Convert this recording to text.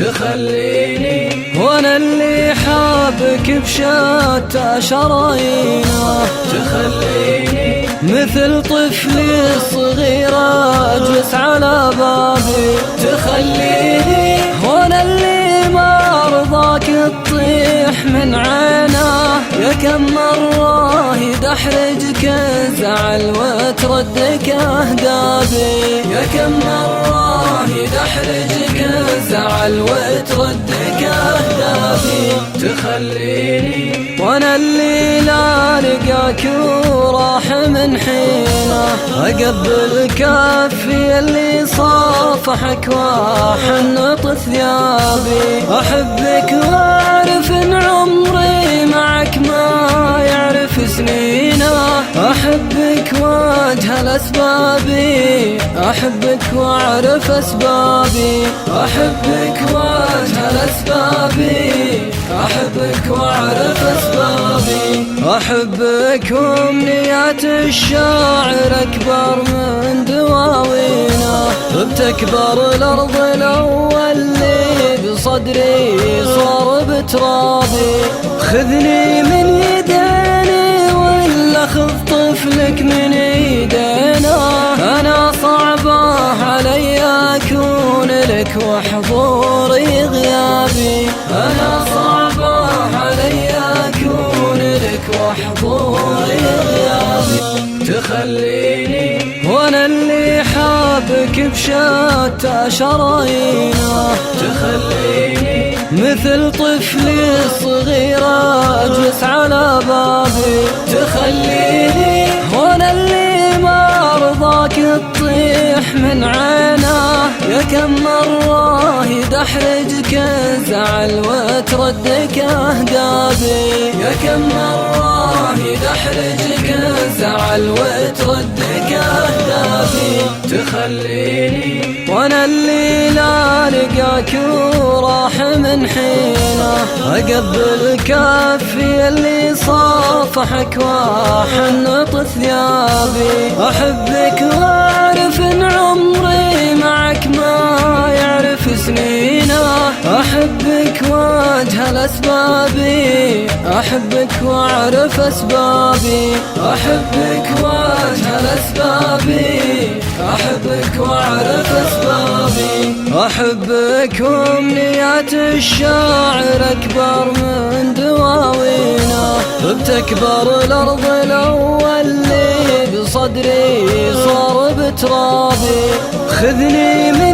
تخليني وانا اللي حابك بشتى شرايينه، تخليني مثل طفلي الصغير اجلس على بابي، تخليني وانا اللي ما رضاك تطيح من عينه، يا كم مرة يدحرجك الزعل وتردك اهدابي، يا كم مرة يدحرجك الزعل وتردك اهدابي، تخليني وانا اللي لا لقاك وراح من حينه، اقبل كفي اللي صافحك واحنط ثيابي، احبك واعرف ان عمري معك ما يعرف سنينه، احبك واجهل اسبابي، احبك واعرف اسبابي، احبك واجهل اسبابي، احبك واعرف اسبابي، احبك وامنيات الشاعر اكبر من دواوينه، بتكبر الارض الاول اللي بصدري صار بترابي، خذني من يديني ولا خذ طفلك من يدينا، انا صعبه علي اكون لك وحضوري غيابي، انا صعبه علي اكون لك وحضوري غيابي، تخليني وانا اللي حابك بشتى شرايينه، تخليني مثل طفلي الصغير اجلس على بابي، تخليني وانا اللي ما رضاك تطيح من عينه، يا كم مرة يدحرجك الزعل وتردك اهدابي، يا كم مرة يدحرجك الزعل وتردك اهدابي، تخليني وانا اللي لا لقاك وراح من حينه، اقبل كفي اللي صافحك واحنط ثيابي، احبك واعرف ان عمري معك ما يعرف سنينه، احبك واجهل اسبابي، احبك واعرف اسبابي، احبك واجهل اسبابي، احبك واعرف اسبابي، احبك وامنيات الشاعر اكبر من دواوينه، بتكبر الارض الاول اللي بصدري صار بترابي، خذني من